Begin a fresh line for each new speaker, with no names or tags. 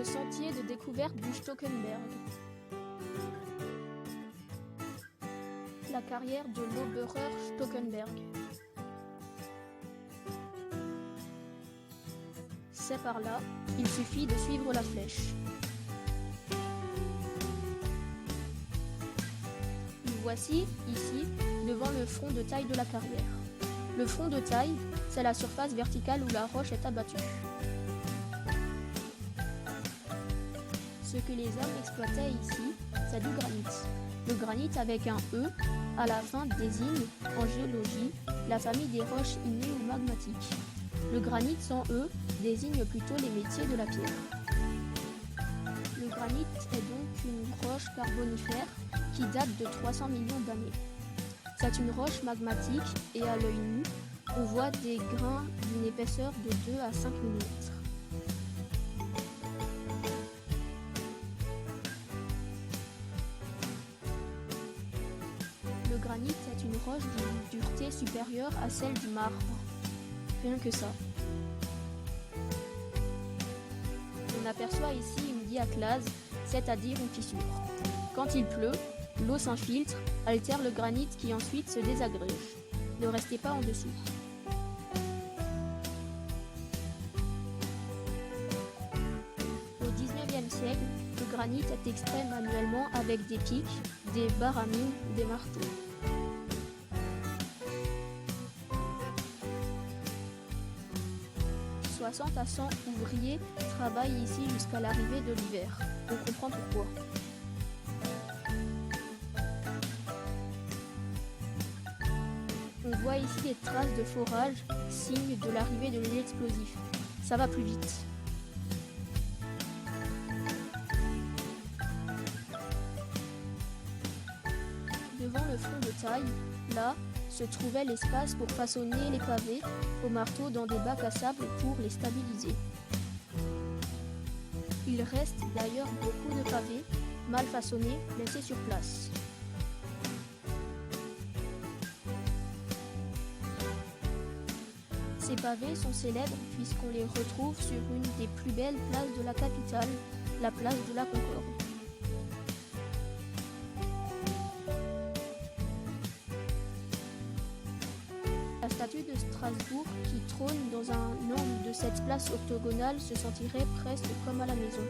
le sentier de découverte du Stockenberg. La carrière de l'Oberer Stockenberg. C'est par là, il suffit de suivre la flèche. Nous voici, ici, devant le front de taille de la carrière. Le front de taille, c'est la surface verticale où la roche est abattue. Ce que les hommes exploitaient ici, c'est du granit. Le granit avec un E à la fin désigne, en géologie, la famille des roches ignées ou magmatiques. Le granit sans E désigne plutôt les métiers de la pierre. Le granit est donc une roche carbonifère qui date de 300 millions d'années. C'est une roche magmatique et à l'œil nu, on voit des grains d'une épaisseur de 2 à 5 mm. Le granit est une roche d'une dureté supérieure à celle du marbre. Rien que ça. On aperçoit ici une diaclase, c'est-à-dire une fissure. Quand il pleut, l'eau s'infiltre, altère le granit qui ensuite se désagrège. Ne restez pas en dessous. Au XIXe siècle, le granit est extrait manuellement avec des pics, des barres à mine, des marteaux. « 60 à 100 ouvriers travaillent ici jusqu'à l'arrivée de l'hiver. On comprend pourquoi. On voit ici des traces de forage, signe de l'arrivée de l'explosif. Ça va plus vite. Devant le front de taille, là, se trouvait l'espace pour façonner les pavés au marteau dans des bacs à sable pour les stabiliser. Il reste d'ailleurs beaucoup de pavés, mal façonnés, laissés sur place. Ces pavés sont célèbres puisqu'on les retrouve sur une des plus belles places de la capitale, la place de la Concorde. La statue de Strasbourg qui trône dans un angle de cette place octogonale se sentirait presque comme à la maison.